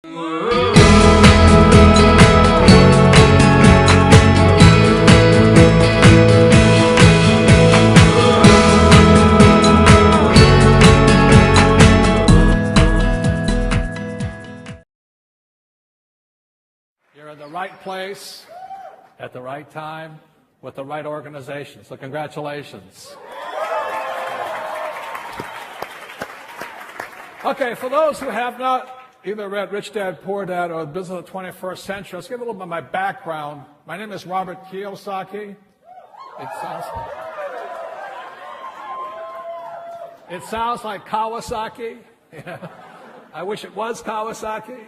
You're in the right place at the right time with the right organization. So congratulations. Okay, for those who have not either read Rich Dad, Poor Dad or The Business of the 21st Century, let's give a little bit of my background. My name is Robert Kiyosaki. It sounds like Kawasaki. I wish it was Kawasaki.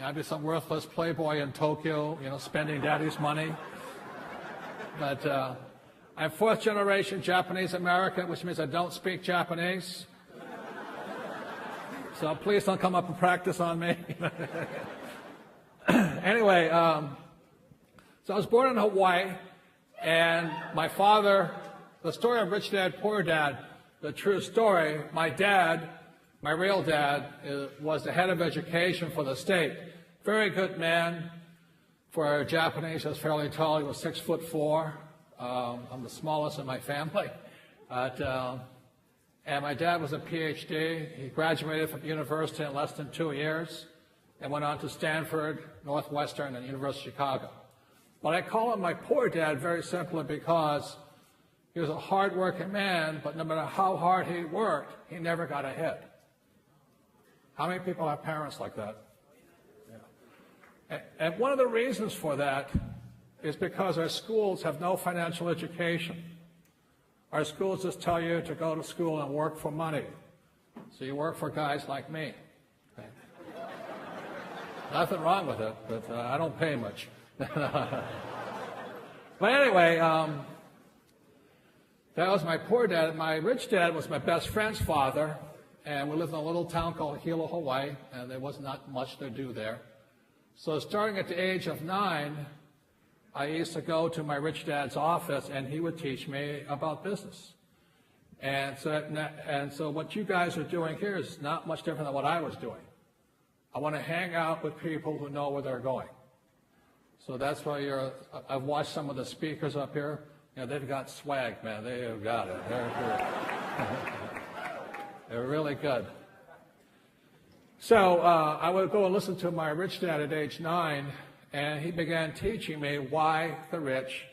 I'd be some worthless playboy in Tokyo, spending daddy's money. But I'm fourth generation Japanese American, which means I don't speak Japanese. So please don't come up and practice on me. Anyway, so I was born in Hawaii, and my father, the story of Rich Dad, Poor Dad, the true story, my dad, my real dad, was the head of education for the state. Very good man. For a Japanese, he was fairly tall. He was 6'4". I'm the smallest in my family. And my dad was a PhD. He graduated from university in less than 2 years and went on to Stanford, Northwestern, and University of Chicago. But I call him my poor dad very simply because he was a hard-working man, but no matter how hard he worked, he never got ahead. How many people have parents like that? Yeah. And one of the reasons for that is because our schools have no financial education. Our schools just tell you to go to school and work for money. So you work for guys like me. Okay. Nothing wrong with it, but I don't pay much. But anyway, that was my poor dad. My rich dad was my best friend's father, and we lived in a little town called Hilo, Hawaii, and there was not much to do there. So starting at the age of 9, I used to go to my rich dad's office, and he would teach me about business. And so what you guys are doing here is not much different than what I was doing. I want to hang out with people who know where they're going. So that's why I've watched some of the speakers up here. They've got swag, man. They've got it. They're really good. So I would go and listen to my rich dad at age 9, and he began teaching me why the rich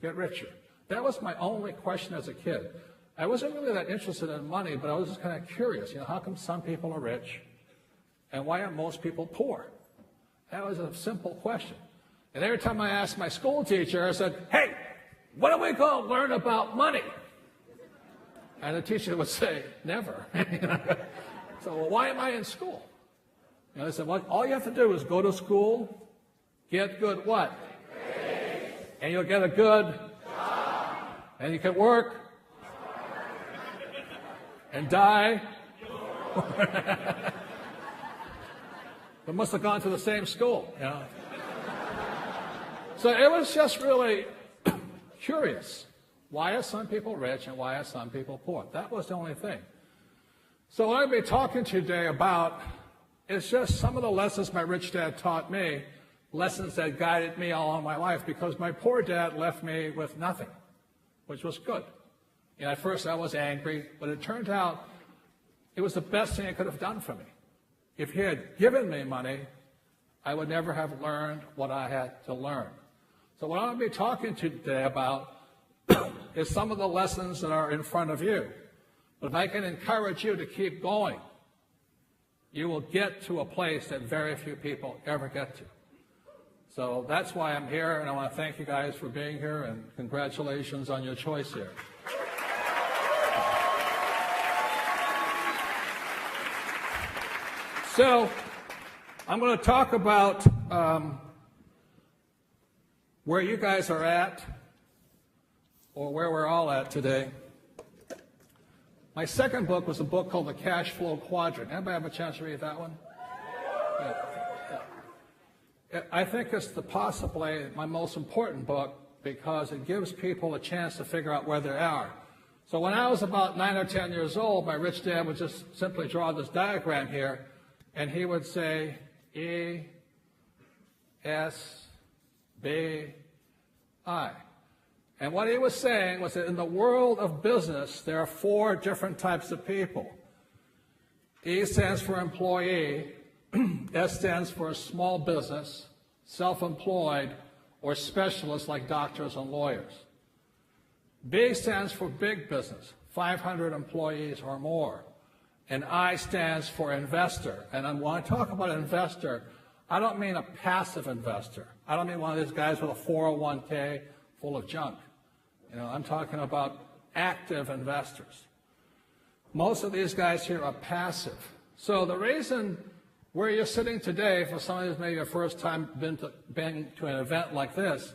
get richer. That was my only question as a kid. I wasn't really that interested in money, but I was just kind of curious. How come some people are rich, and why are most people poor? That was a simple question. And every time I asked my school teacher, I said, "Hey, what are we going to learn about money?" And the teacher would say, "Never." So, well, why am I in school? They said, well, all you have to do is go to school, get good what? Grades. And you'll get a good job. And you can work and die. We must have gone to the same school. So it was just really curious. Why are some people rich and why are some people poor? That was the only thing. So what I'm going to be talking today about is just some of the lessons my rich dad taught me, lessons that guided me all my life, because my poor dad left me with nothing, which was good. At first I was angry, but it turned out it was the best thing he could have done for me. If he had given me money, I would never have learned what I had to learn. So what I'm going to be talking to you today about is some of the lessons that are in front of you. But if I can encourage you to keep going, you will get to a place that very few people ever get to. So that's why I'm here, and I want to thank you guys for being here, and congratulations on your choice here. So I'm going to talk about where you guys are at, or where we're all at today. My second book was a book called The Cash Flow Quadrant. Anybody have a chance to read that one? Yeah. I think it's possibly my most important book because it gives people a chance to figure out where they are. So when I was about 9 or 10 years old, my rich dad would just simply draw this diagram here, and he would say E, S, B, I. And what he was saying was that in the world of business, there are 4 different types of people. E stands for employee, S stands for small business, self-employed, or specialists like doctors and lawyers. B stands for big business, 500 employees or more. And I stands for investor. And when I talk about investor, I don't mean a passive investor. I don't mean one of these guys with a 401k full of junk. I'm talking about active investors. Most of these guys here are passive. So the reason where you're sitting today, for some of you maybe your first time been to an event like this,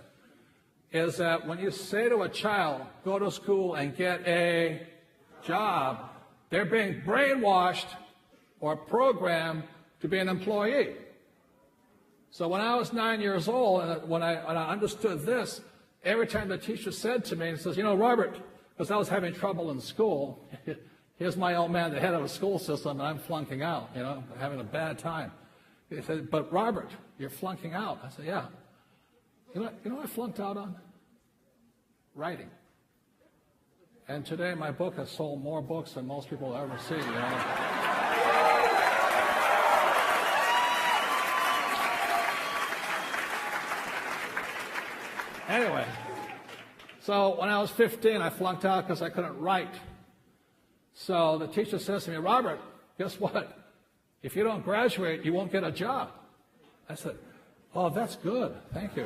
is that when you say to a child, go to school and get a job, they're being brainwashed or programmed to be an employee. So when I was 9 years old, and when I understood this, every time the teacher said to me, he says, Robert, because I was having trouble in school, here's my old man, the head of a school system, and I'm flunking out, having a bad time. He said, but Robert, you're flunking out. I said, yeah. You know what I flunked out on? Writing. And today my book has sold more books than most people will ever see. Anyway, so when I was 15, I flunked out because I couldn't write. So the teacher says to me, Robert, guess what? If you don't graduate, you won't get a job. I said, oh, that's good. Thank you.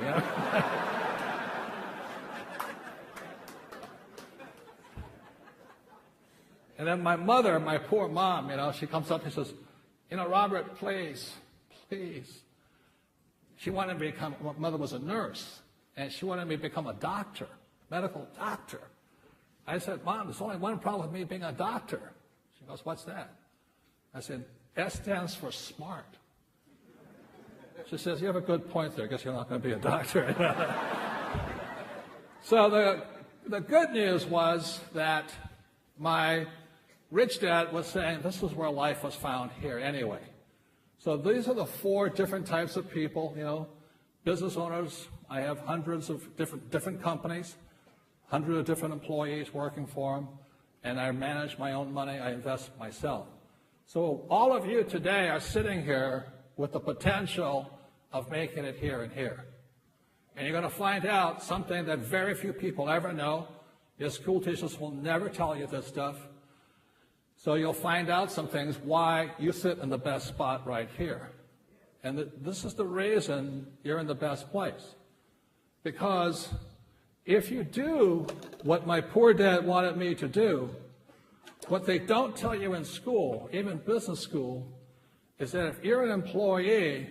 And then my mother, my poor mom, she comes up and says, Robert, please. She wanted me to become, my mother was a nurse, and she wanted me to become a doctor, medical doctor. I said, Mom, there's only one problem with me being a doctor. She goes, what's that? I said, S stands for smart. She says, you have a good point there. I guess you're not going to be a doctor. So the good news was that my rich dad was saying this is where life was found here anyway. So these are the 4 different types of people, business owners. I have hundreds of different companies, hundreds of different employees working for them, and I manage my own money. I invest myself. So all of you today are sitting here with the potential of making it here and here. And you're going to find out something that very few people ever know. Your school teachers will never tell you this stuff. So you'll find out some things why you sit in the best spot right here. And this is the reason you're in the best place. Because if you do what my poor dad wanted me to do, what they don't tell you in school, even business school, is that if you're an employee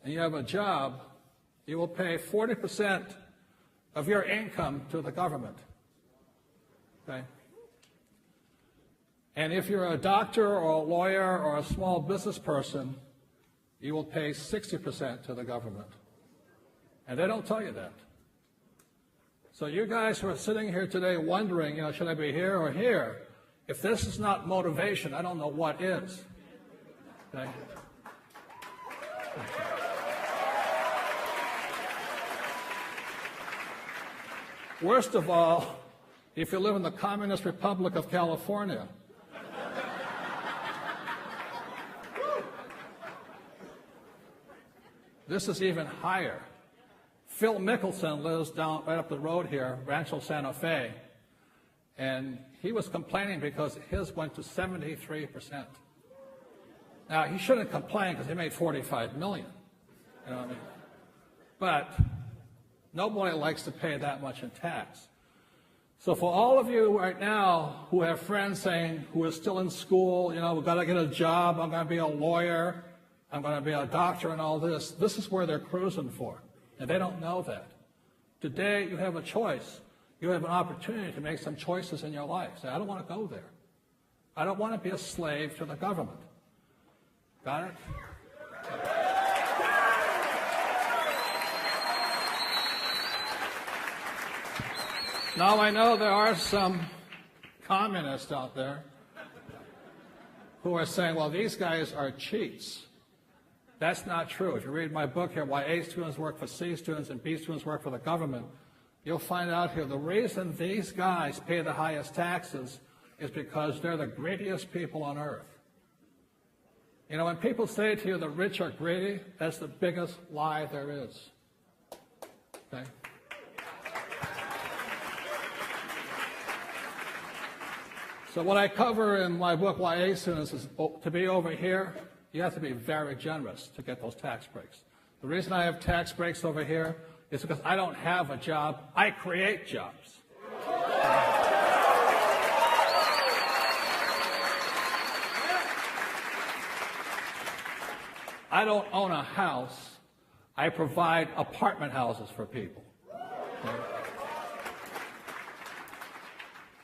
and you have a job, you will pay 40% of your income to the government. Okay? And if you're a doctor or a lawyer or a small business person, you will pay 60% to the government. And they don't tell you that. So you guys who are sitting here today wondering, should I be here or here? If this is not motivation, I don't know what is. Okay? Worst of all, if you live in the Communist Republic of California, this is even higher. Phil Mickelson lives down right up the road here, Rancho Santa Fe, and he was complaining because his went to 73%. Now, he shouldn't complain because he made $45 million. You know what I mean? But nobody likes to pay that much in tax. So for all of you right now who have friends saying, who are still in school, we've got to get a job, I'm going to be a lawyer, I'm going to be a doctor and all this, this is where they're cruising for. And they don't know that. Today, you have a choice. You have an opportunity to make some choices in your life. Say, I don't want to go there. I don't want to be a slave to the government. Got it? Now, I know there are some communists out there who are saying, well, these guys are cheats. That's not true. If you read my book here, Why A Students Work for C Students and B Students Work for the Government, you'll find out here the reason these guys pay the highest taxes is because they're the greediest people on earth. You know, when people say to you the rich are greedy, that's the biggest lie there is. Okay? So what I cover in my book, Why A Students, is to be over here, you have to be very generous to get those tax breaks. The reason I have tax breaks over here is because I don't have a job, I create jobs. I don't own a house, I provide apartment houses for people. Okay?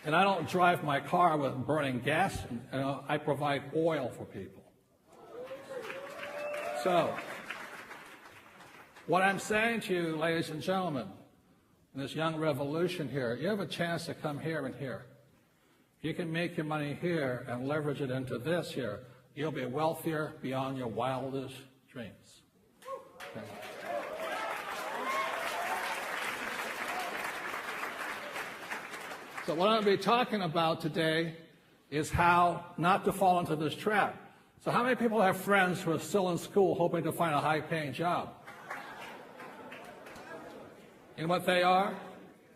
And I don't drive my car with burning gas, I provide oil for people. So, what I'm saying to you, ladies and gentlemen, in this young revolution here, you have a chance to come here and here. You can make your money here and leverage it into this here. You'll be wealthier beyond your wildest dreams. Okay. So what I'm going to be talking about today is how not to fall into this trap. So how many people have friends who are still in school hoping to find a high-paying job? You know what they are?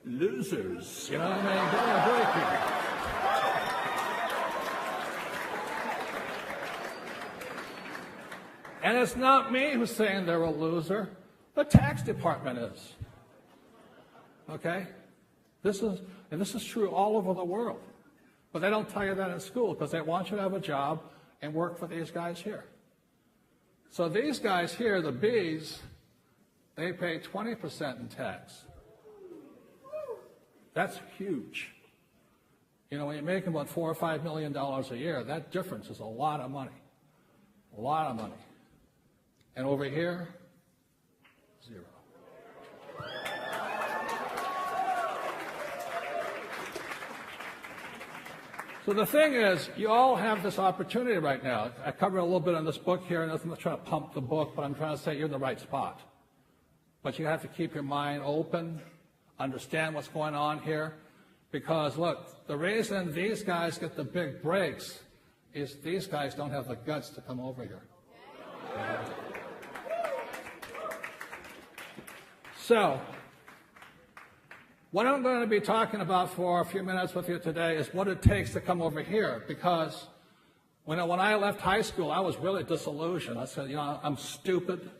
Losers. You know what I mean? Give me a break here. And it's not me who's saying they're a loser. The tax department is. Okay? This is true all over the world. But they don't tell you that in school because they want you to have a job and work for these guys here. So these guys here, the Bs, they pay 20% in tax. That's huge. You know, when you're making about $4 or $5 million a year, that difference is a lot of money. A lot of money. And over here, zero. So the thing is, you all have this opportunity right now. I cover a little bit in this book here, and I'm not trying to pump the book, but I'm trying to say you're in the right spot. But you have to keep your mind open, understand what's going on here, because look, the reason these guys get the big breaks is these guys don't have the guts to come over here. So, what I'm going to be talking about for a few minutes with you today is what it takes to come over here, because when I left high school, I was really disillusioned. I said, you know, I'm stupid.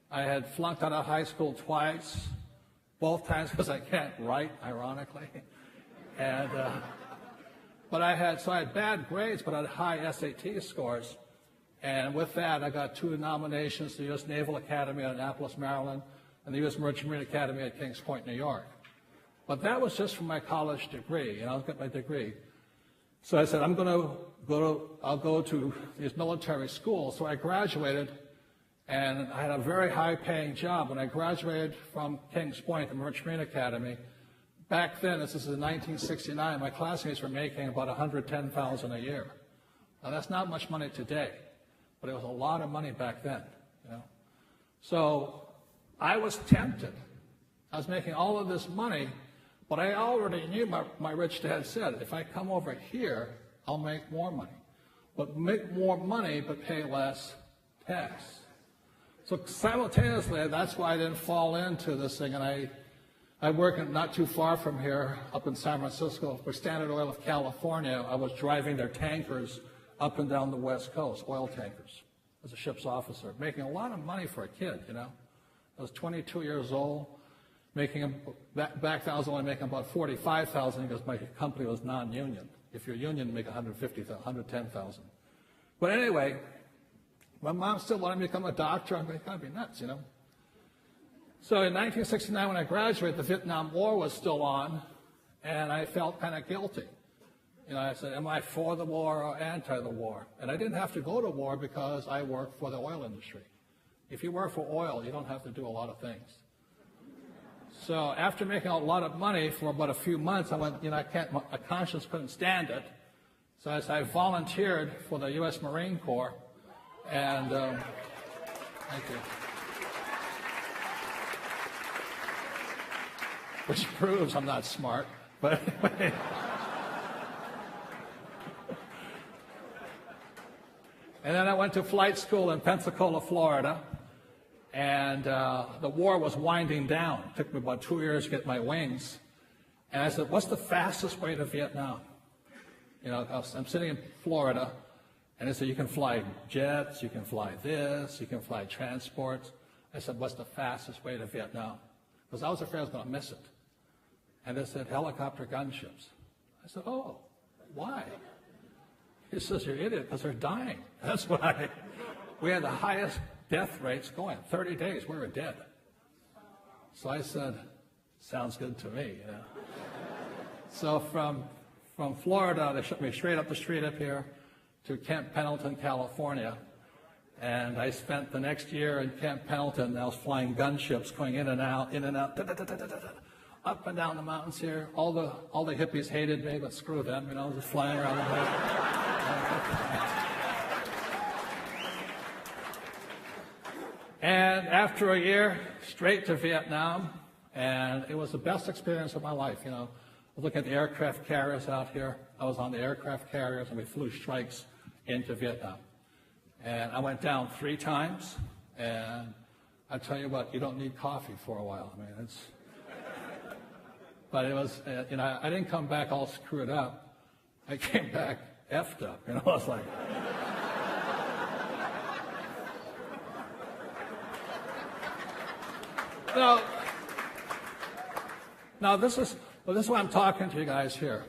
I had flunked out of high school twice, both times because I can't write, ironically. And, but I had bad grades, but I had high SAT scores. And with that, I got 2 nominations to the U.S. Naval Academy at Annapolis, Maryland, and the U.S. Merchant Marine Academy at Kings Point, New York. But that was just for my college degree, and I'll get my degree. So I said, I'll go to these military schools. So I graduated, and I had a very high-paying job. When I graduated from Kings Point, the Merchant Marine Academy, back then, this is in 1969, my classmates were making about $110,000 a year. Now that's not much money today, but it was a lot of money back then. You know? So I was tempted. I was making all of this money, but I already knew my rich dad said, if I come over here, I'll make more money. But make more money, but pay less tax. So simultaneously, that's why I didn't fall into this thing. And I work not too far from here, up in San Francisco, for Standard Oil of California. I was driving their tankers up and down the West Coast, oil tankers, as a ship's officer, making a lot of money for a kid, you know. I was 22 years old. Back then I was only making about $45,000 because my company was non-union. If you're union, you make $150,000, $110,000. But anyway, my mom still wanted me to become a doctor. I'm going to be nuts, you know. So in 1969, when I graduated, the Vietnam War was still on, and I felt kind of guilty. You know, I said, am I for the war or anti the war? And I didn't have to go to war because I worked for the oil industry. If you work for oil, you don't have to do a lot of things. So after making a lot of money for about a few months, I went, you know, my conscience couldn't stand it. So I volunteered for the U.S. Marine Corps, and thank you. Which proves I'm not smart, but anyway. And then I went to flight school in Pensacola, Florida, and the war was winding down. It took me about 2 years to get my wings. And I said, what's the fastest way to Vietnam? You know, I'm sitting in Florida, and they said, you can fly jets, you can fly this, you can fly transports. I said, what's the fastest way to Vietnam? Because I was afraid I was going to miss it. And they said, helicopter gunships. I said, oh, why? He says, you're an idiot, because they're dying. That's why. We had the highest death rates going. 30 days, we were dead. So I said, sounds good to me, you know. So from Florida, they took me straight up the street up here to Camp Pendleton, California. And I spent the next year in Camp Pendleton. I was flying gunships going in and out, up and down the mountains here. All the hippies hated me, but screw them, you know, just flying around the place. And after a year, straight to Vietnam, and it was the best experience of my life, you know. I was looking at the aircraft carriers out here. I was on the aircraft carriers, and we flew strikes into Vietnam. And I went down 3 times, and I tell you what, you don't need coffee for a while. I mean, it's... But it was, you know, I didn't come back all screwed up. I came back effed up, you know. I was like... Now this is why I'm talking to you guys here.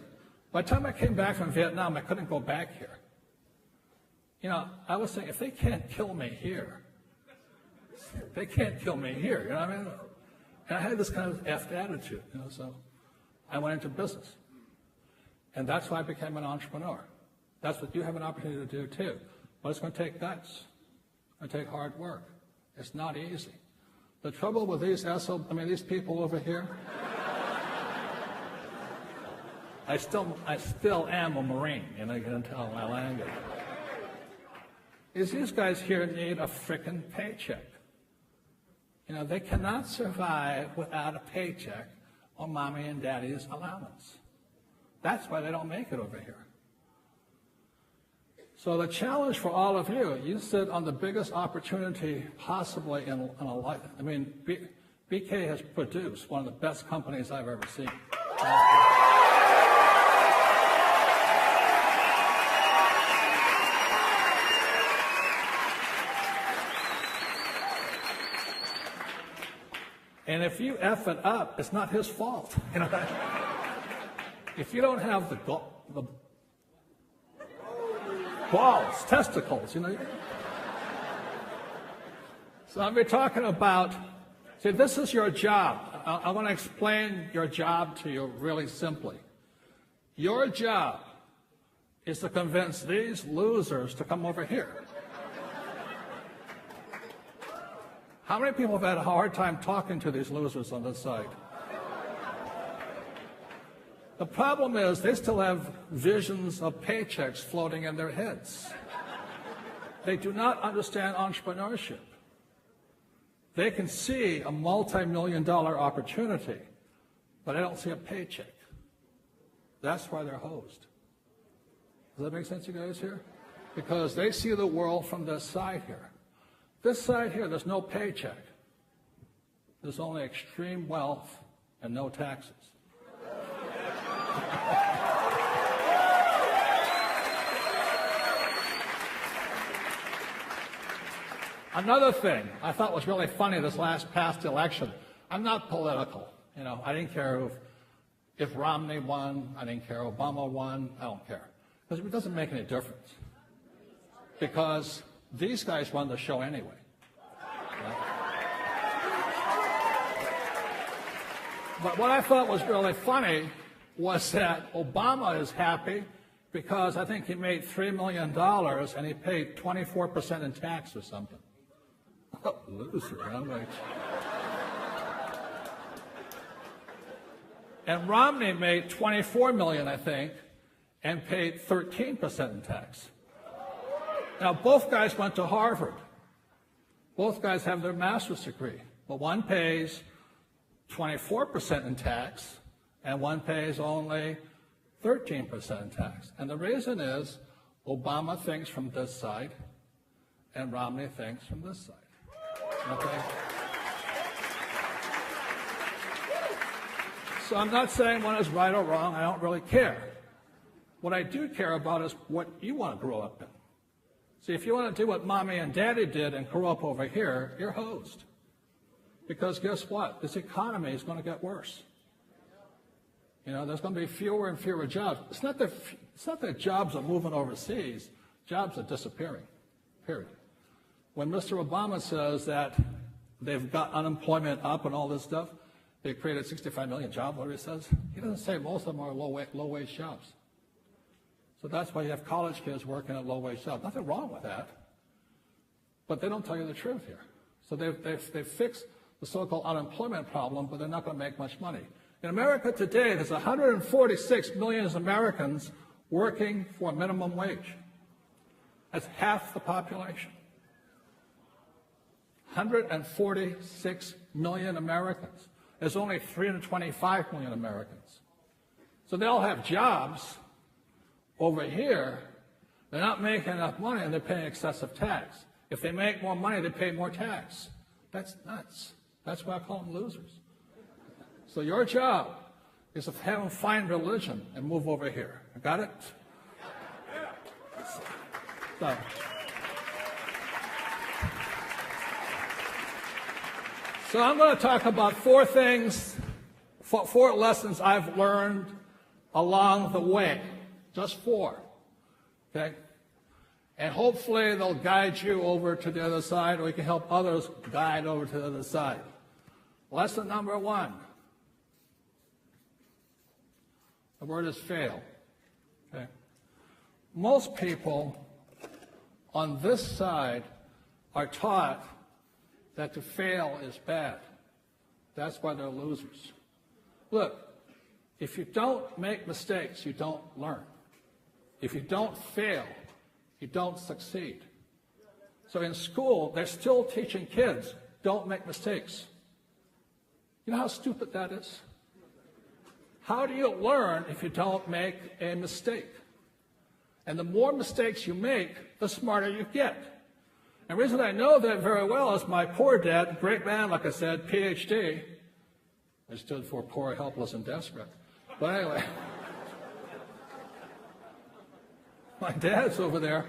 By the time I came back from Vietnam, I couldn't go back here. You know, I was saying, if they can't kill me here, they can't kill me here, you know what I mean? And I had this kind of effed attitude, you know, so I went into business. And that's why I became an entrepreneur. That's what you have an opportunity to do too. But it's going to take guts. It's going to take hard work. It's not easy. The trouble with these people over here, I still am a Marine, you know, you can tell my language. Is these guys here need a frickin' paycheck. You know, they cannot survive without a paycheck or mommy and daddy's allowance. That's why they don't make it over here. So the challenge for all of you, you sit on the biggest opportunity possibly in a life. I mean, BK has produced one of the best companies I've ever seen. And if you F it up, it's not his fault. You know, if you don't have the balls, testicles, you know. So I'll be talking about, see, this is your job. I want to explain your job to you really simply. Your job is to convince these losers to come over here. How many people have had a hard time talking to these losers on this side? The problem is they still have visions of paychecks floating in their heads. They do not understand entrepreneurship. They can see a multi-million-dollar opportunity, but they don't see a paycheck. That's why they're hosed. Does that make sense, you guys here? Because they see the world from this side here. This side here, there's no paycheck. There's only extreme wealth and no taxes. Another thing I thought was really funny this past election, I'm not political. You know, I didn't care if Romney won, I didn't care if Obama won, I don't care. Because it doesn't make any difference. Because these guys run the show anyway. Right? But what I thought was really funny was that Obama is happy because I think he made $3 million and he paid 24% in tax or something. Oh, loser, I'm like... And Romney made $24 million, I think, and paid 13% in tax. Now, both guys went to Harvard. Both guys have their master's degree, but one pays 24% in tax, and one pays only 13% in tax. And the reason is Obama thinks from this side, and Romney thinks from this side. Okay? So I'm not saying one is right or wrong. I don't really care. What I do care about is what you want to grow up in. See, if you want to do what mommy and daddy did and grow up over here, you're hosed. Because guess what? This economy is going to get worse. You know, there's going to be fewer and fewer jobs. It's not that jobs are moving overseas. Jobs are disappearing, period. When Mr. Obama says that they've got unemployment up and all this stuff, they created 65 million jobs, whatever he says, he doesn't say most of them are low-wage jobs. So that's why you have college kids working at low-wage jobs. Nothing wrong with that. But they don't tell you the truth here. So they've fixed the so-called unemployment problem, but they're not going to make much money. In America today, there's 146 million Americans working for a minimum wage. That's half the population. 146 million Americans. There's only 325 million Americans. So they all have jobs. Over here, they're not making enough money and they're paying excessive tax. If they make more money, they pay more tax. That's nuts. That's why I call them losers. So your job is to have them find religion and move over here. Got it? So I'm going to talk about four lessons I've learned along the way. Just four, okay? And hopefully they'll guide you over to the other side, or we can help others guide over to the other side. Lesson number one. The word is fail, okay? Most people on this side are taught that to fail is bad. That's why they're losers. Look, if you don't make mistakes, you don't learn. If you don't fail, you don't succeed. So in school, they're still teaching kids, don't make mistakes. You know how stupid that is? How do you learn if you don't make a mistake? And the more mistakes you make, the smarter you get. And the reason I know that very well is my poor dad, great man, like I said, PhD. I stood for poor, helpless, and desperate. But anyway, my dad's over there.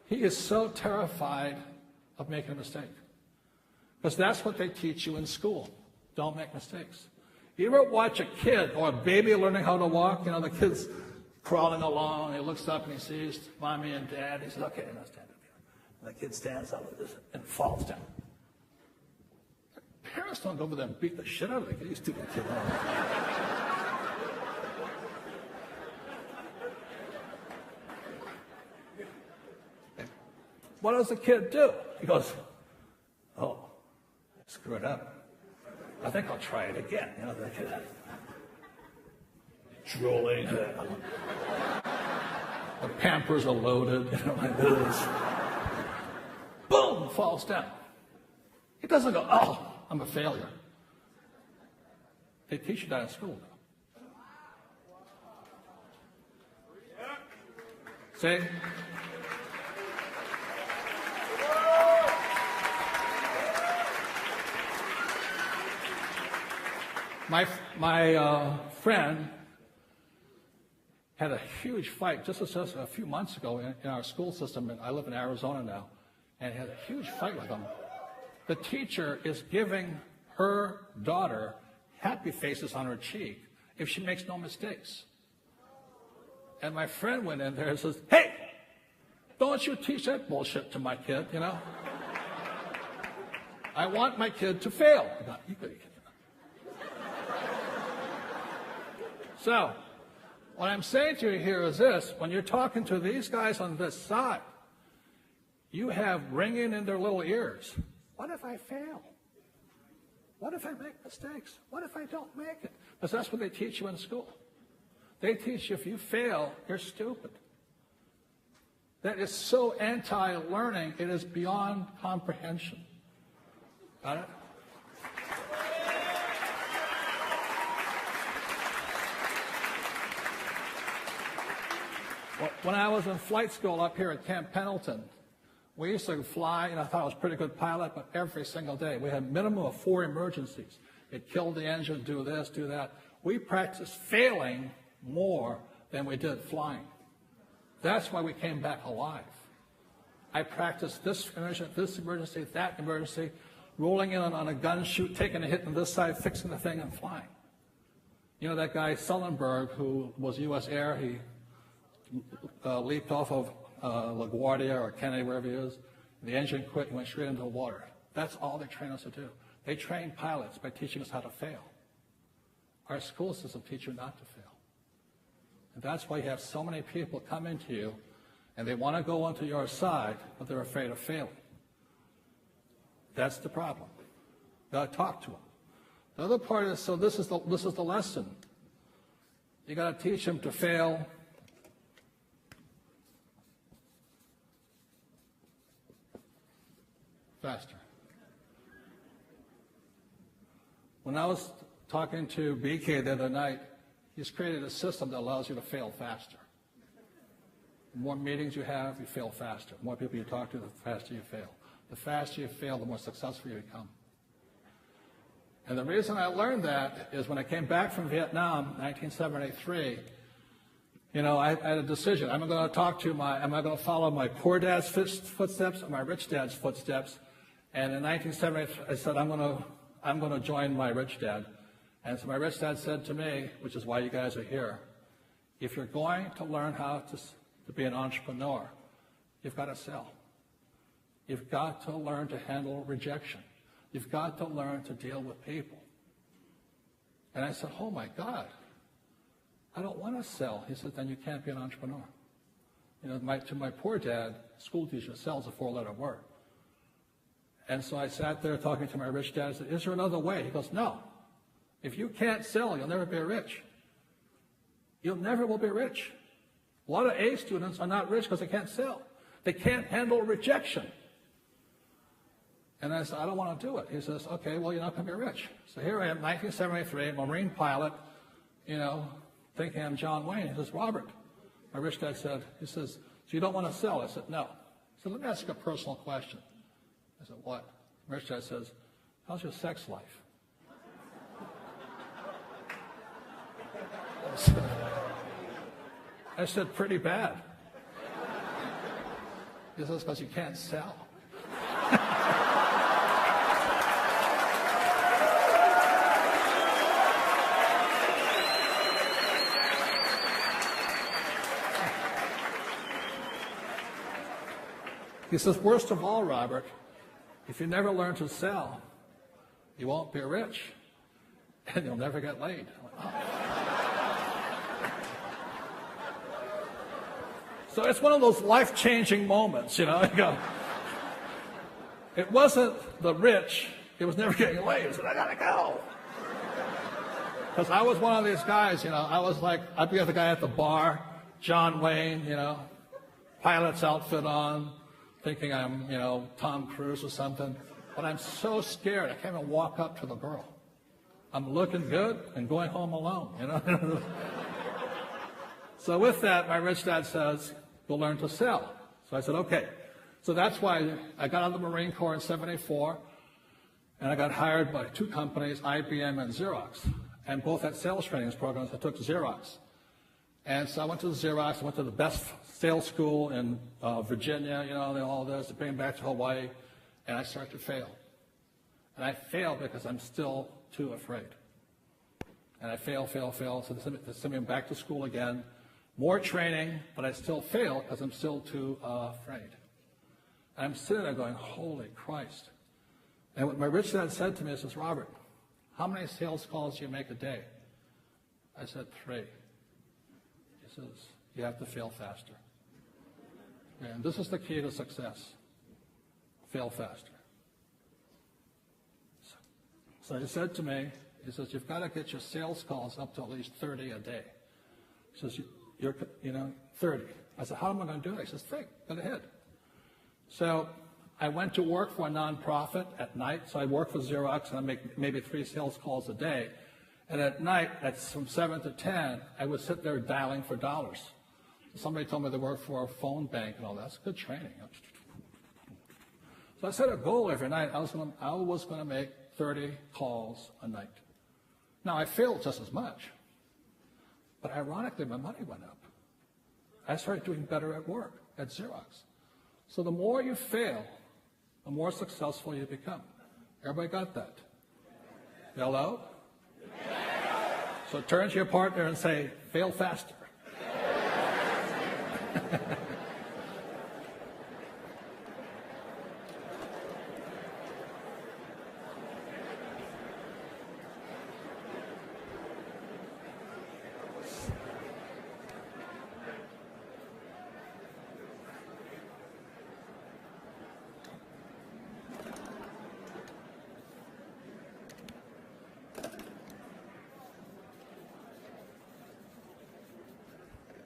He is so terrified of making a mistake. Because that's what they teach you in school. Don't make mistakes. You ever watch a kid or a baby learning how to walk? You know, the kid's crawling along, he looks up and he sees mommy and dad. He says, okay, now stand up here. And the kid stands up with this and falls down. Parents don't go over there and beat the shit out of the kid. You stupid kid. What does the kid do? He goes, oh, I screwed up. I think I'll try it again. You know, the kid drooling. The Pampers are loaded. You know, like this. Boom, falls down. He doesn't go, oh, I'm a failure. They teach you that in school, though. See? My friend had a huge fight just a few months ago in our school system. And I live in Arizona now, and he had a huge fight with him. The teacher is giving her daughter happy faces on her cheek if she makes no mistakes. And my friend went in there and says, hey, don't you teach that bullshit to my kid, you know? I want my kid to fail. You could. So, what I'm saying to you here is this. When you're talking to these guys on this side, you have ringing in their little ears. What if I fail? What if I make mistakes? What if I don't make it? Because that's what they teach you in school. They teach you if you fail, you're stupid. That is so anti-learning, it is beyond comprehension. Got it? Well, when I was in flight school up here at Camp Pendleton, we used to fly, and I thought I was a pretty good pilot, but every single day we had a minimum of 4 emergencies. It killed the engine, do this, do that. We practiced failing more than we did flying. That's why we came back alive. I practiced this emergency, that emergency, rolling in on a gun chute, taking a hit on this side, fixing the thing, and flying. You know that guy Sullenberg, who was U.S. Air, he leaped off of LaGuardia or Kennedy, wherever he is. The engine quit and went straight into the water. That's all they train us to do. They train pilots by teaching us how to fail. Our school system teaches you not to fail. And that's why you have so many people come into you, and they want to go onto your side, but they're afraid of failing. That's the problem. You got to talk to them. The other part is, so this is the lesson. You got to teach them to fail faster. When I was talking to BK the other night, he's created a system that allows you to fail faster. The more meetings you have, you fail faster. The more people you talk to, the faster you fail. The faster you fail, the more successful you become. And the reason I learned that is when I came back from Vietnam, 1973, you know, I had a decision. Am I going to follow my poor dad's footsteps or my rich dad's footsteps? And in 1973, I said, I'm going to join my rich dad. And so my rich dad said to me, which is why you guys are here, if you're going to learn how to be an entrepreneur, you've got to sell. You've got to learn to handle rejection. You've got to learn to deal with people. And I said, oh my God, I don't want to sell. He said, then you can't be an entrepreneur. You know, to my poor dad, school teacher, sells a 4-letter word. And so I sat there talking to my rich dad. I said, is there another way? He goes, no. If you can't sell, you'll never be rich. You never will be rich. A lot of A students are not rich because they can't sell. They can't handle rejection. And I said, I don't want to do it. He says, okay, well, you're not going to be rich. So here I am, 1973, Marine pilot, you know, thinking I'm John Wayne. He says, Robert, my rich dad said, he says, so you don't want to sell? I said, no. He said, let me ask you a personal question. I said, what? My rich dad says, how's your sex life? I said, pretty bad. He says, because you can't sell. He says, worst of all, Robert, if you never learn to sell, you won't be rich, and you'll never get laid. So it's one of those life-changing moments, you know. You go, it wasn't the rich, it was never getting laid. I said, I gotta go. Because I was one of these guys, you know, I was like, I'd be the guy at the bar, John Wayne, you know, pilot's outfit on, thinking I'm, you know, Tom Cruise or something. But I'm so scared, I can't even walk up to the girl. I'm looking good and going home alone, you know. So with that, my rich dad says, we'll learn to sell. So I said, okay. So that's why I got out of the Marine Corps in '74, and I got hired by 2 companies, IBM and Xerox. And both had sales training programs. I took Xerox. And so I went to Xerox. I went to the best sales school in Virginia, you know, and all this, to bring back to Hawaii. And I started to fail. And I failed because I'm still too afraid. And I fail. So they sent me back to school again. More training, but I still fail because I'm still too afraid. And I'm sitting there going, holy Christ. And what my rich dad said to me, he says, Robert, how many sales calls do you make a day? I said, 3. He says, you have to fail faster. And this is the key to success. Fail faster. So he said to me, he says, you've got to get your sales calls up to at least 30 a day. He says, you're 30. I said, how am I going to do it? He says, think, get ahead. So I went to work for a nonprofit at night. So I work for Xerox, and I make maybe 3 sales calls a day. And at night, from 7 to 10, I would sit there dialing for dollars. Somebody told me they work for a phone bank and all that. That's good training. So I set a goal every night. I was going to make 30 calls a night. Now, I failed just as much. But ironically, my money went up. I started doing better at work, at Xerox. So the more you fail, the more successful you become. Everybody got that? Hello? So turn to your partner and say, fail faster.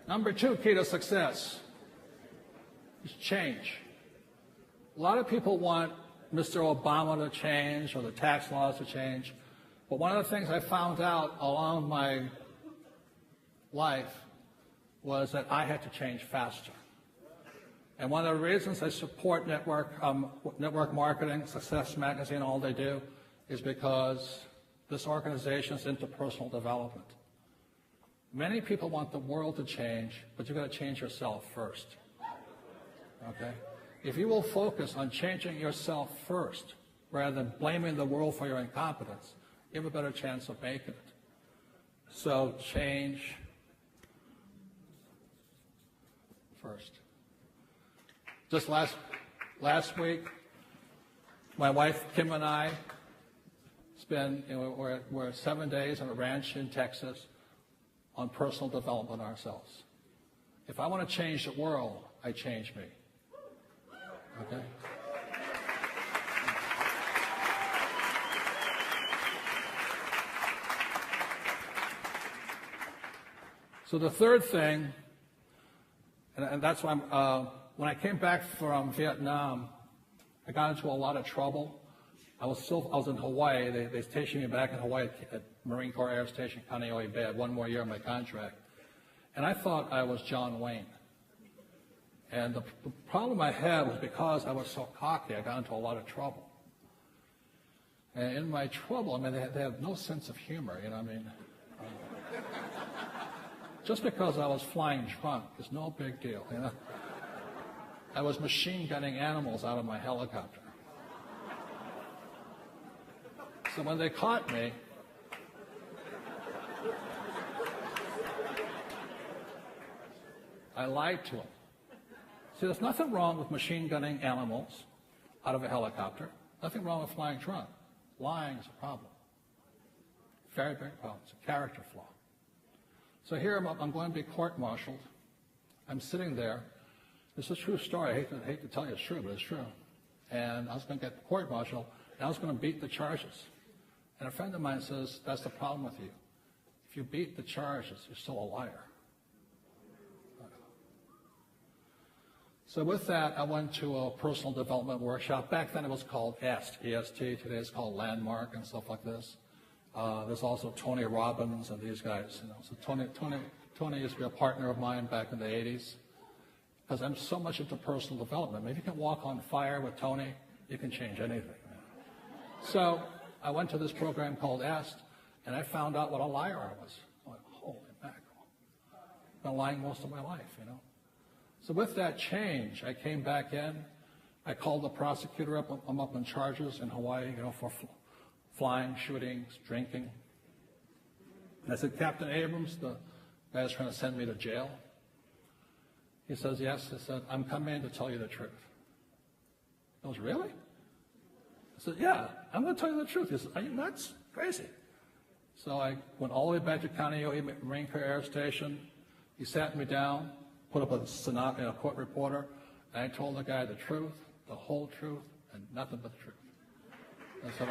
Number 2 key to success is change. A lot of people want Mr. Obama to change or the tax laws to change. But one of the things I found out along my life was that I had to change faster. And one of the reasons I support network marketing, Success Magazine, all they do, is because this organization is into personal development. Many people want the world to change, but you've got to change yourself first. Okay? If you will focus on changing yourself first, rather than blaming the world for your incompetence, you have a better chance of making it. So change first. Just last week, my wife Kim and I we're 7 days on a ranch in Texas on personal development ourselves. If I want to change the world, I change me. Okay? So the third thing, and that's why when I came back from Vietnam, I got into a lot of trouble. I was in Hawaii. They stationed me back in Hawaii at Marine Corps Air Station, Kaneohe Bay. I had 1 more year on my contract. And I thought I was John Wayne. And the problem I had was because I was so cocky, I got into a lot of trouble. And in my trouble, I mean, they have no sense of humor, you know what I mean? Just because I was flying drunk is no big deal, you know? I was machine gunning animals out of my helicopter. So when they caught me, I lied to them. See, there's nothing wrong with machine gunning animals out of a helicopter. Nothing wrong with flying drunk. Lying is a problem. Very big problem. It's a character flaw. So here I'm going to be court-martialed. I'm sitting there. It's a true story. I hate to tell you it's true, but it's true. And I was going to get court-martialed, and I was going to beat the charges. And a friend of mine says, that's the problem with you. If you beat the charges, you're still a liar. So with that, I went to a personal development workshop. Back then it was called EST, E-S-T. Today it's called Landmark and stuff like this. There's also Tony Robbins and these guys. You know. So Tony used to be a partner of mine back in the 80s. Because I'm so much into personal development. If you can walk on fire with Tony, you can change anything. So I went to this program called EST, and I found out what a liar I was. I'm like, holy mackerel. I've been lying most of my life, you know. So with that change, I came back in. I called the prosecutor up. I'm up on charges in Hawaii, you know, for flying, shooting, drinking. And I said, Captain Abrams, the guy's trying to send me to jail. He says, yes. I said, I'm coming in to tell you the truth. He goes, really? I said, yeah, I'm going to tell you the truth. He says, are you nuts? Crazy. So I went all the way back to Kaneohe Marine Corps Air Station. He sat me down, put up a court reporter, and I told the guy the truth, the whole truth, and nothing but the truth. I said,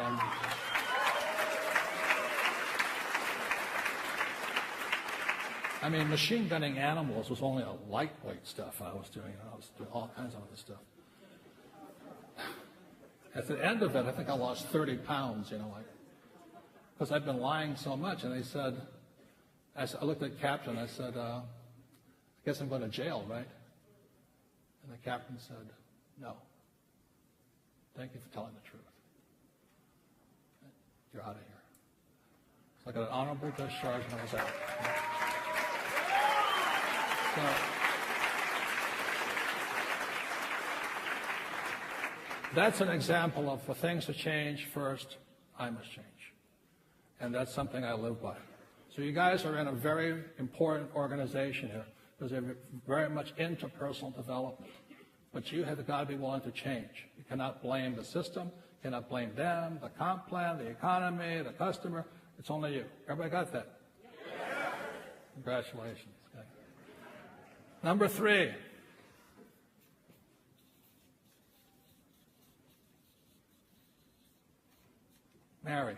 I mean, machine gunning animals was only a lightweight stuff I was doing. I was doing all kinds of other stuff. At the end of it, I think I lost 30 pounds, because I'd been lying so much. And they said, I looked at the captain, I said, I guess I'm going to jail, right? And the captain said, no. Thank you for telling the truth. You're out of here. So I got an honorable discharge and I was out. So, that's an example of for things to change first, I must change. And that's something I live by. So you guys are in a very important organization here because they're very much into personal development. But you have got to be willing to change. You cannot blame the system. You cannot blame them, the comp plan, the economy, the customer. It's only you. Everybody got that? Yeah. Congratulations. Okay. Number 3. Marry.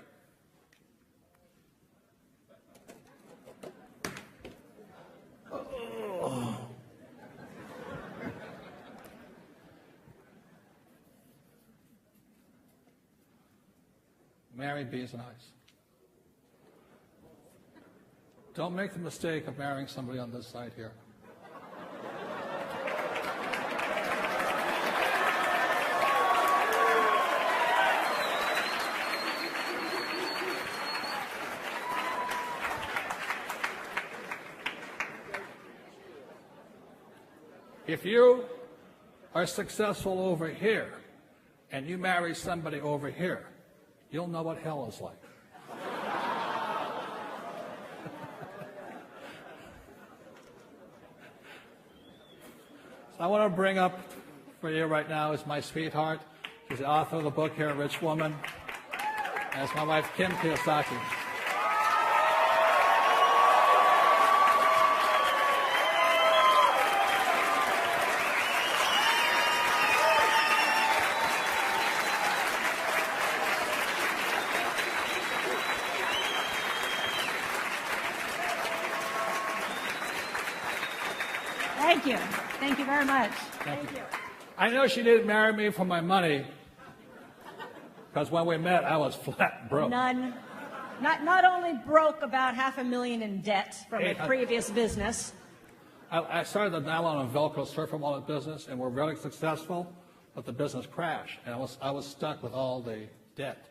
Oh. Marry bees and ice. Don't make the mistake of marrying somebody on this side here. If you are successful over here and you marry somebody over here, you'll know what hell is like. So I want to bring up for you right now is my sweetheart. She's the author of the book here, Rich Woman. And it's my wife, Kim Kiyosaki. Thank you. Thank you very much. Thank you. I know she didn't marry me for my money, because when we met, I was flat broke. None. Not only broke, about $500,000 in debt from a previous business. I started the nylon and Velcro surfer wallet business, and we're very successful, but the business crashed, and I was stuck with all the debt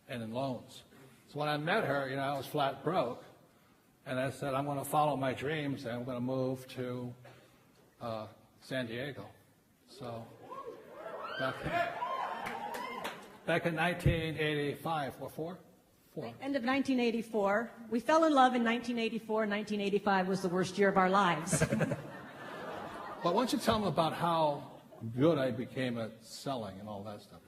and in loans. So when I met her, I was flat broke, and I said, I'm going to follow my dreams, and I'm going to move to San Diego. So back in 1985, or four? End of 1984. We fell in love in 1984. 1985 was the worst year of our lives. But why don't you tell them about how good I became at selling and all that stuff?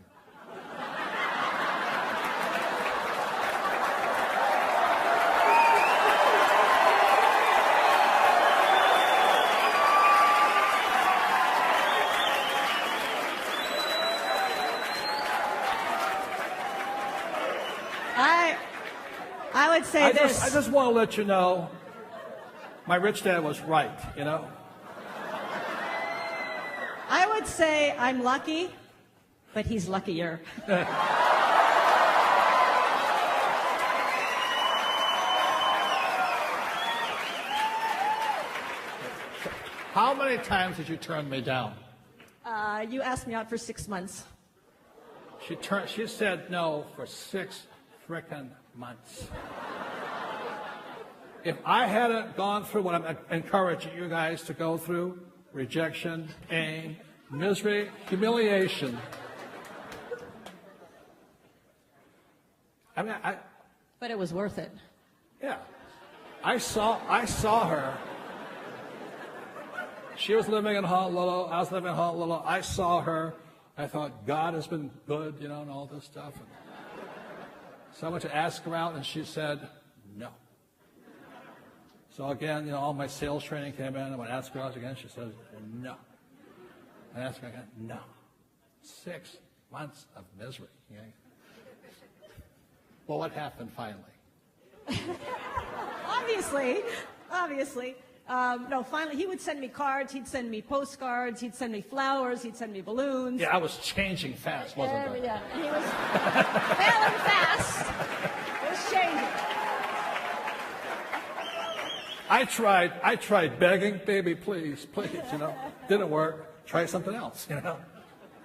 I would say this. I just want to let you know, my rich dad was right, I would say I'm lucky, but he's luckier. How many times did you turn me down? You asked me out for 6 months. She said no for 6 frickin' months. If I hadn't gone through what I'm encouraging you guys to go through, rejection, pain, misery, humiliation, But it was worth it. Yeah. I saw her. She was living in Honolulu. I was living in Honolulu. I saw her. I thought, God has been good, and all this stuff. And so I went to ask her out, and she said, no. So again, all my sales training came in. I went to ask her out again. She said, no. I asked her again, no. 6 months of misery. Well, what happened finally? Obviously, No, finally, he would send me cards, he'd send me postcards, he'd send me flowers, he'd send me balloons. Yeah, I was changing fast, wasn't I? Yeah, he was failing fast. It was changing. I tried begging, baby, please, didn't work. Try something else,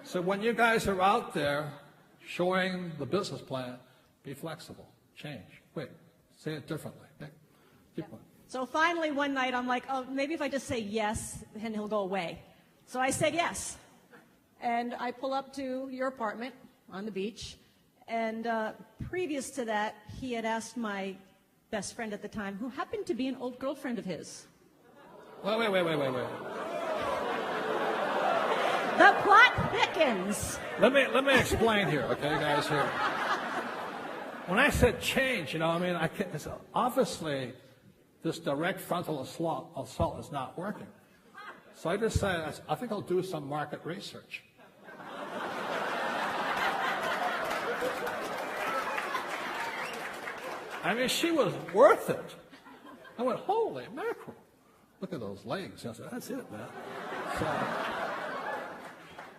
So when you guys are out there showing the business plan, be flexible, change, quick, say it differently. Keep going. So finally one night I'm like, oh, maybe if I just say yes, then he'll go away. So I said yes. And I pull up to your apartment on the beach. And previous to that, he had asked my best friend at the time, who happened to be an old girlfriend of his. Wait. The plot thickens. Let me explain here, okay, guys, here. When I said change, I can't, obviously this direct frontal assault is not working. So I decided, I think I'll do some market research. She was worth it. I went, holy mackerel. Look at those legs. I said, that's it, man.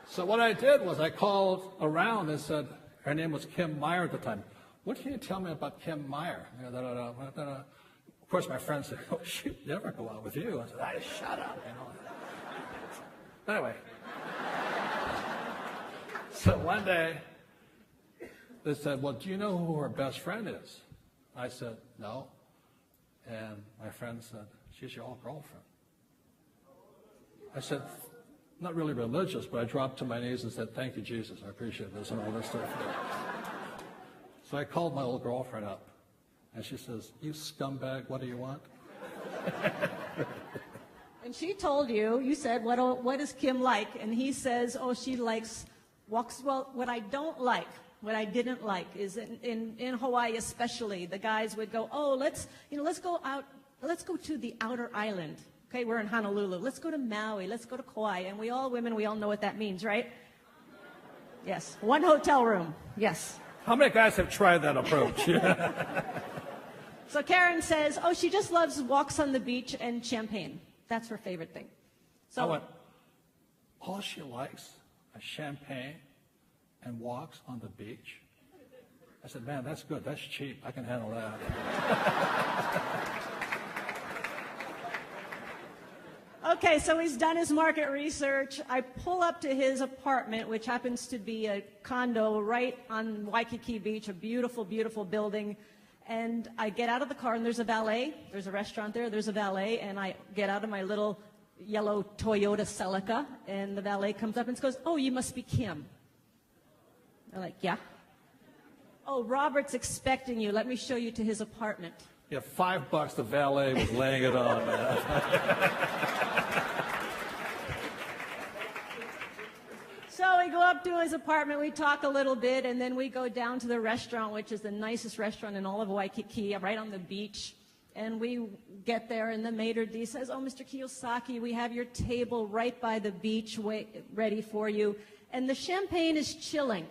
So what I did was I called around and said, her name was Kim Meyer at the time. What can you tell me about Kim Meyer? Of course, my friend said, oh, she'd never go out with you. I said, shut up. Anyway. So one day, they said, well, do you know who her best friend is? I said, no. And my friend said, she's your old girlfriend. I said, not really religious, but I dropped to my knees and said, thank you, Jesus. I appreciate this and all this stuff. So I called my old girlfriend up. And she says, you scumbag, what do you want? And she told you, you said, what is Kim like? And he says, oh, she walks, well, what I don't like, what I didn't like is in Hawaii especially, the guys would go, oh, let's go out, let's go to the outer island. Okay, we're in Honolulu. Let's go to Maui. Let's go to Kauai. And we all know what that means, right? Yes. One hotel room. Yes. How many guys have tried that approach? So Karen says, oh, she just loves walks on the beach and champagne. That's her favorite thing. So I went, all she likes is champagne and walks on the beach? I said, man, that's good. That's cheap. I can handle that. Okay, so he's done his market research. I pull up to his apartment, which happens to be a condo right on Waikiki Beach, a beautiful, beautiful building. And I get out of the car, and there's a valet. There's a restaurant there. There's a valet. And I get out of my little yellow Toyota Celica, and the valet comes up and goes, oh, you must be Kim. I'm like, yeah. Oh, Robert's expecting you. Let me show you to his apartment. Yeah, $5 the valet was laying it on, man. So we go up to his apartment, we talk a little bit, and then we go down to the restaurant, which is the nicest restaurant in all of Waikiki, right on the beach. And we get there, and the maitre d' says, oh, Mr. Kiyosaki, we have your table right by the beach ready for you. And the champagne is chilling.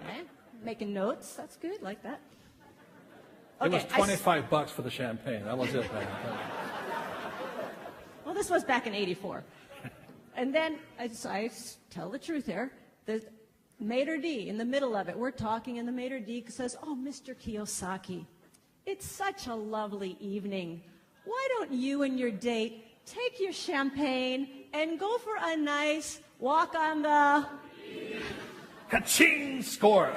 Okay, making notes. That's good, like that. Okay, it was $25 for the champagne. That was it, man. Well, this was back in '84. And then I tell the truth here. The maitre d' in the middle of it, we're talking, and the maitre d' says, oh, Mr. Kiyosaki, it's such a lovely evening. Why don't you and your date take your champagne and go for a nice walk on the... Ka-ching! Score!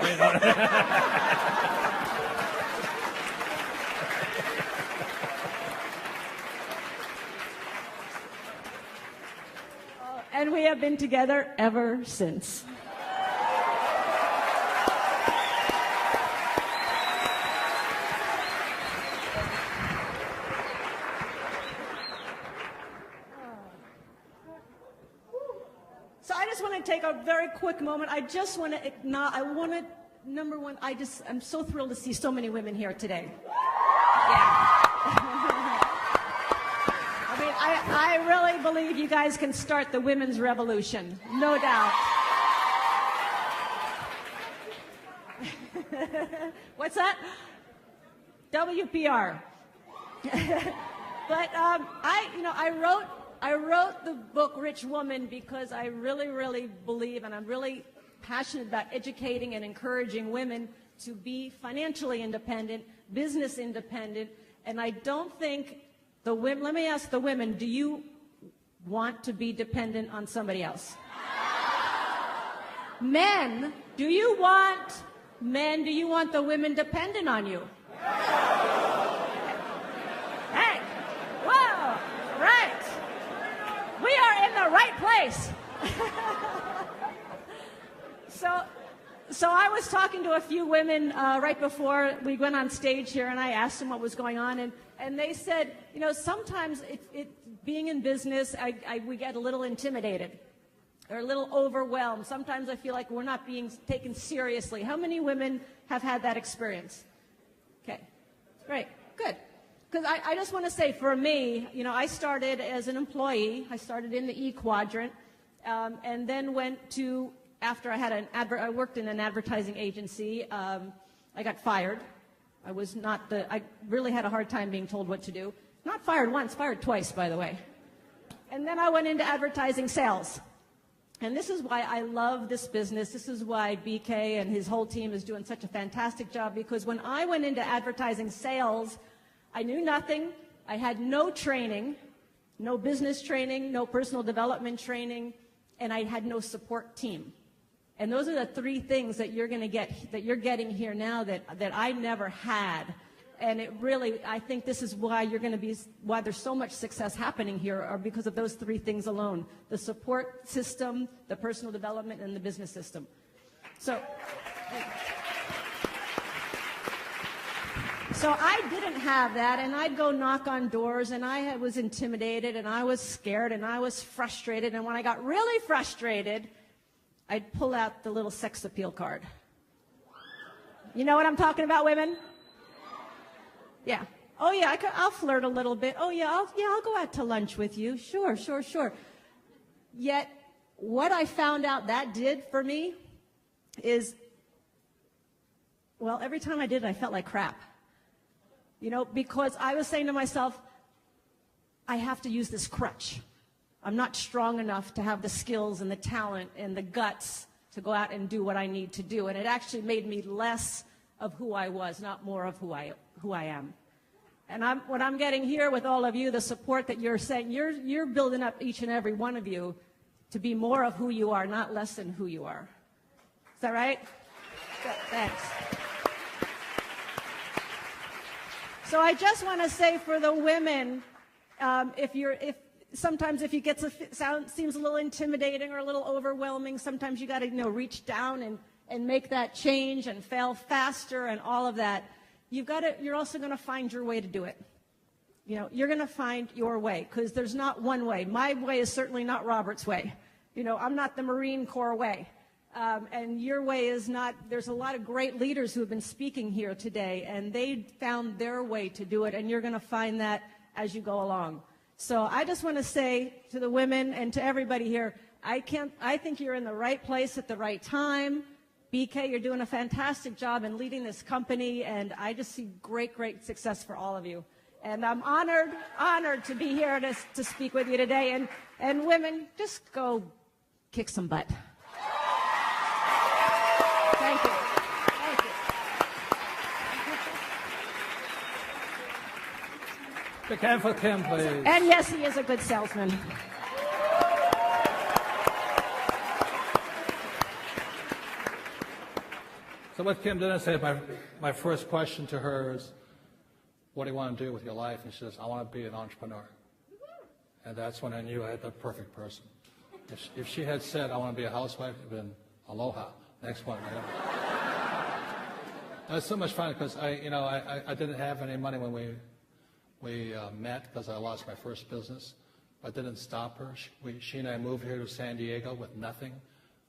And we have been together ever since. So I just want to take a very quick moment. I just want to acknowledge, number one, I'm so thrilled to see so many women here today. Yeah. I really believe you guys can start the women's revolution, no doubt. What's that? WPR. But I wrote the book Rich Woman because I really, really believe, and I'm really passionate about educating and encouraging women to be financially independent, business independent, and I don't think the women, let me ask the women, do you want to be dependent on somebody else? Men, do you want the women dependent on you? Hey, whoa, right. We are in the right place. So I was talking to a few women right before we went on stage here, and I asked them what was going on, and they said, sometimes being in business, we get a little intimidated or a little overwhelmed. Sometimes I feel like we're not being taken seriously. How many women have had that experience? Okay, great, good. Because I just want to say, for me, I started as an employee. I started in the E quadrant, and then went to, after I had I worked in an advertising agency. I got fired. I really had a hard time being told what to do. Not fired once, fired twice, by the way. And then I went into advertising sales. And this is why I love this business. This is why BK and his whole team is doing such a fantastic job, because when I went into advertising sales, I knew nothing. I had no training, no business training, no personal development training, and I had no support team. And those are the three things that you're going to get, that you're getting here now that I never had. And it really, I think this is why why there's so much success happening here, are because of those three things alone: the support system, the personal development, and the business system. So I didn't have that, and I'd go knock on doors, and I was intimidated, and I was scared, and I was frustrated. And when I got really frustrated, I'd pull out the little sex appeal card. You know what I'm talking about, women? Yeah. Oh, yeah, I'll flirt a little bit. Oh, yeah, I'll go out to lunch with you. Sure. Yet, what I found out that did for me is, well, every time I did it, I felt like crap. Because I was saying to myself, I have to use this crutch. I'm not strong enough to have the skills and the talent and the guts to go out and do what I need to do. And it actually made me less of who I was, not more of who I am. And what I'm getting here with all of you, the support that you're saying, you're building up each and every one of you to be more of who you are, not less than who you are. Is that right? Good, thanks. So I just want to say, for the women, sometimes if you get seems a little intimidating or a little overwhelming, sometimes you got to reach down and make that change and fail faster and all of that. You're also going to find your way to do it. You're going to find your way, because there's not one way. My way is certainly not Robert's way. I'm not the Marine Corps way. And your way is not. There's a lot of great leaders who have been speaking here today, and they found their way to do it, and you're going to find that as you go along. So I just want to say to the women and to everybody here, I think you're in the right place at the right time. BK, you're doing a fantastic job in leading this company, and I just see great success for all of you. And I'm honored to be here to speak with you today. And women, just go kick some butt. Thank you. Thank you. Big hand for Kim, please. And yes, he is a good salesman. So what Kim didn't say, my first question to her is, what do you want to do with your life? And she says, I want to be an entrepreneur. And that's when I knew I had the perfect person. If she had said, I want to be a housewife, it would have been aloha. Next one. It was so much fun, because I didn't have any money when we met, because I lost my first business. I didn't stop her. She and I moved here to San Diego with nothing.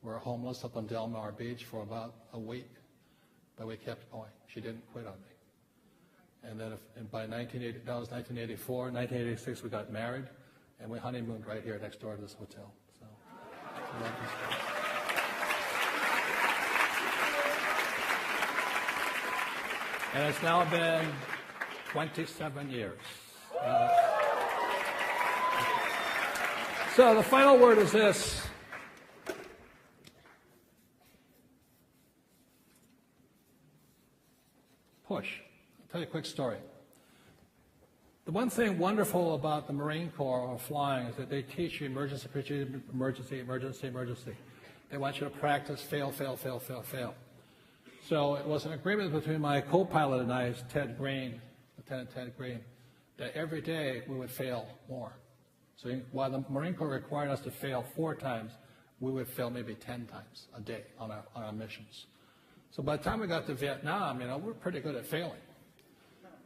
We were homeless up on Del Mar Beach for about a week. But we kept going. She didn't quit on me. And then by 1984, 1986, we got married, and we honeymooned right here next door to this hotel. So I love this place. And it's now been 27 years. So the final word is this. Push. I'll tell you a quick story. The one thing wonderful about the Marine Corps or flying is that they teach you emergency procedure, emergency, emergency, emergency. They want you to practice fail, fail, fail, fail, fail. So it was an agreement between my co-pilot and I, Ted Green, Lieutenant Ted Green, that every day we would fail more. So while the Marine Corps required us to fail 4 times, we would fail maybe 10 times a day on our missions. So by the time we got to Vietnam, we're pretty good at failing.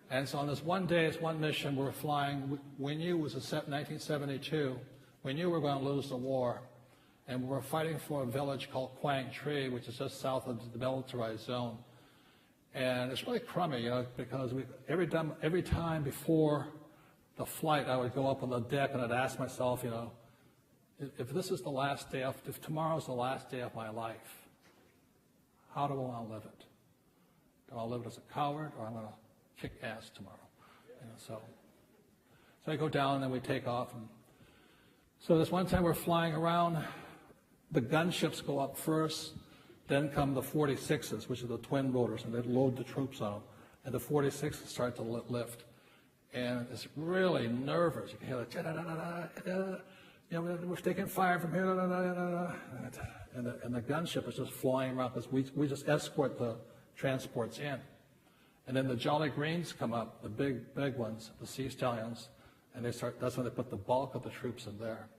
And so on this one day, this one mission, we were flying. We knew it was 1972. We knew we were going to lose the war. And we were fighting for a village called Quang Tri, which is just south of the demilitarized zone. And it's really crummy, because every time before the flight, I would go up on the deck and I'd ask myself, if this is the last day, if tomorrow's the last day of my life, how do I want to live it? Do I want to live it as a coward, or I'm going to kick ass tomorrow? So I go down and then we take off. And so this one time we're flying around, the gunships go up first, then come the 46s, which are the twin rotors, and they load the troops on them. And the 46s start to lift. And it's really nervous. You can hear the we're taking fire from here, and the gunship is just flying around because we just escort the transports in. And then the Jolly Greens come up, the big ones, the Sea Stallions, and that's when they put the bulk of the troops in there.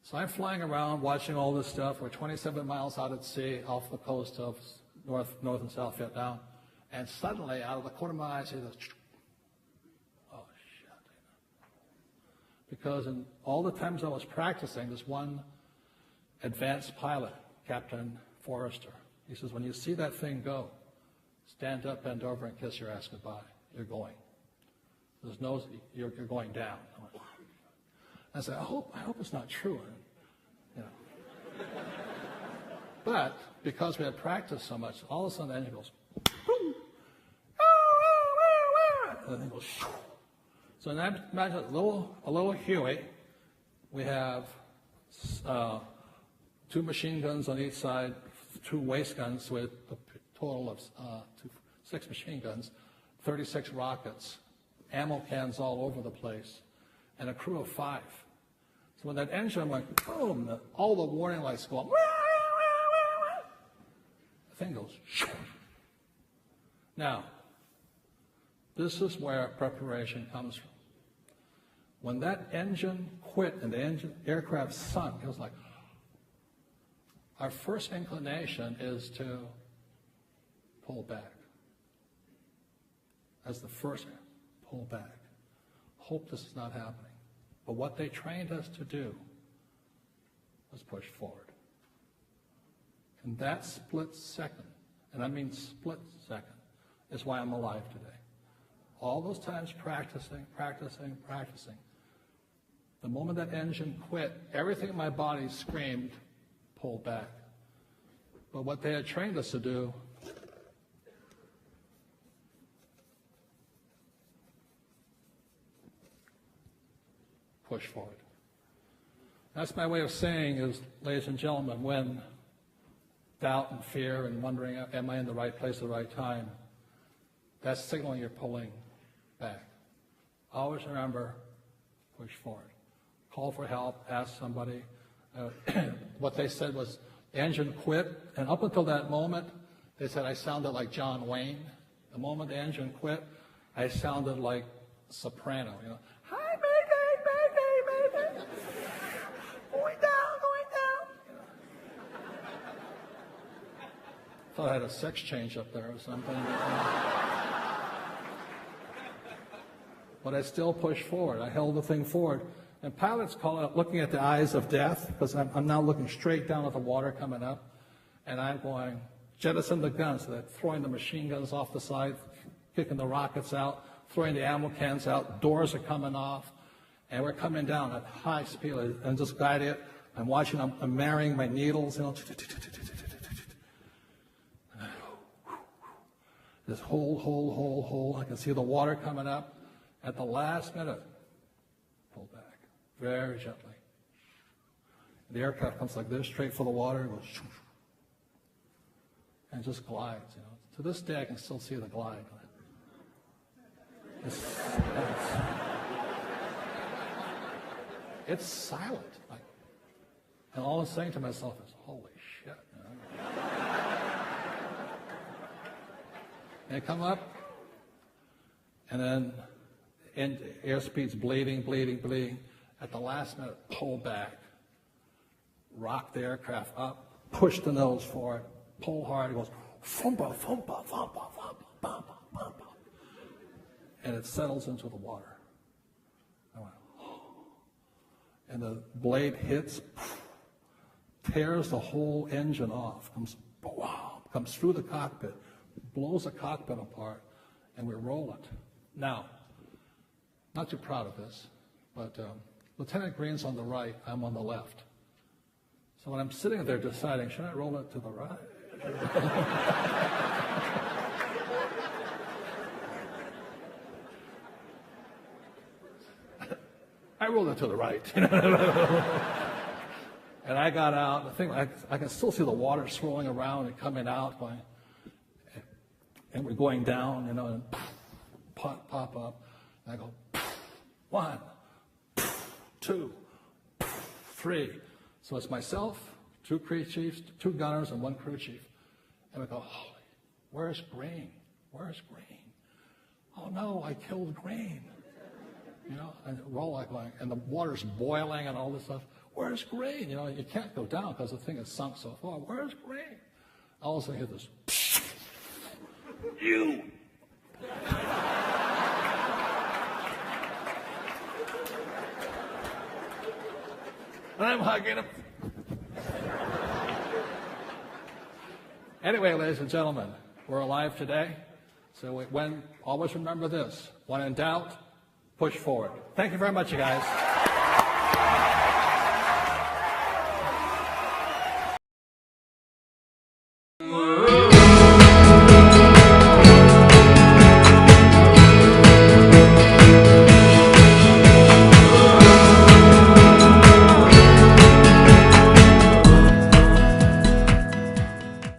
So I'm flying around watching all this stuff. We're 27 miles out at sea off the coast of North and South Vietnam. And suddenly, out of the corner of my eyes, I hear this, oh, shit. Because in all the times I was practicing, this one advanced pilot, Captain Forrester, he says, when you see that thing go, stand up, bend over, and kiss your ass goodbye. You're going. You're going down. I said, I hope it's not true. But because we had practiced so much, all of a sudden the engine goes, boom, and the thing goes, shoo. So now imagine a little Huey. We have 2 machine guns on each side, 2 waist guns with a total of 6 machine guns, 36 rockets, ammo cans all over the place, and a crew of 5. So when that engine went boom, all the warning lights go up. The thing goes. Shoo. Now, this is where preparation comes from. When that engine quit and the aircraft sunk, it was like, our first inclination is to pull back. As the first, pull back. Hope this is not happening. But what they trained us to do was push forward. And that split second, and I mean split second, is why I'm alive today. All those times practicing. The moment that engine quit, everything in my body screamed, pull back. But what they had trained us to do, push forward. That's my way of saying is, ladies and gentlemen, when doubt and fear and wondering, am I in the right place at the right time, that's signaling you're pulling back. Always remember, push forward. Call for help, ask somebody. What they said was, the engine quit, and up until that moment, they said I sounded like John Wayne. The moment the engine quit, I sounded like soprano, Hi, Mayday. Going down. Thought I had a sex change up there or something. But I still pushed forward. I held the thing forward. And pilots call it looking at the eyes of death, because I'm now looking straight down at the water coming up, and I'm going, jettison the guns, so they're throwing the machine guns off the side, kicking the rockets out, throwing the ammo cans out, doors are coming off, and we're coming down at high speed, and just guiding it. I'm watching, I'm marrying my needles, This hole. I can see the water coming up. At the last minute, pull back. Very gently. The aircraft comes like this, straight for the water, goes shoo, shoo, and just glides. You know, to this day I can still see the glide. It's silent. And all I'm saying to myself is, holy shit. You know? And they come up, and then airspeed's bleeding. At the last minute, pull back, rock the aircraft up, push the nose forward, pull hard. It goes, thumpa, thumpa, thumpa, thumpa, thumpa, thumpa. And it settles into the water. I went, oh. And the blade hits, tears the whole engine off, comes through the cockpit, blows the cockpit apart, and we roll it. Now, not too proud of this, but Lieutenant Green's on the right, I'm on the left. So when I'm sitting there deciding, should I roll it to the right? I rolled it to the right. And I got out. The thing, I can still see the water swirling around and coming out, and we're going down, you know, and pop up. And I go, 1, 2, 3. So it's myself, 2 crew chiefs, 2 gunners, and 1 crew chief. And we go, holy, where's Green? Where's Green? Oh no, I killed Green. You know, and roll like, and the water's boiling and all this stuff. Where's Green? You know, you can't go down because the thing is sunk so far. Where's Green? All of a sudden, I hear this. You. And I'm hugging him. Anyway, ladies and gentlemen, we're alive today. So always remember this. When in doubt, push forward. Thank you very much, you guys. Whoa.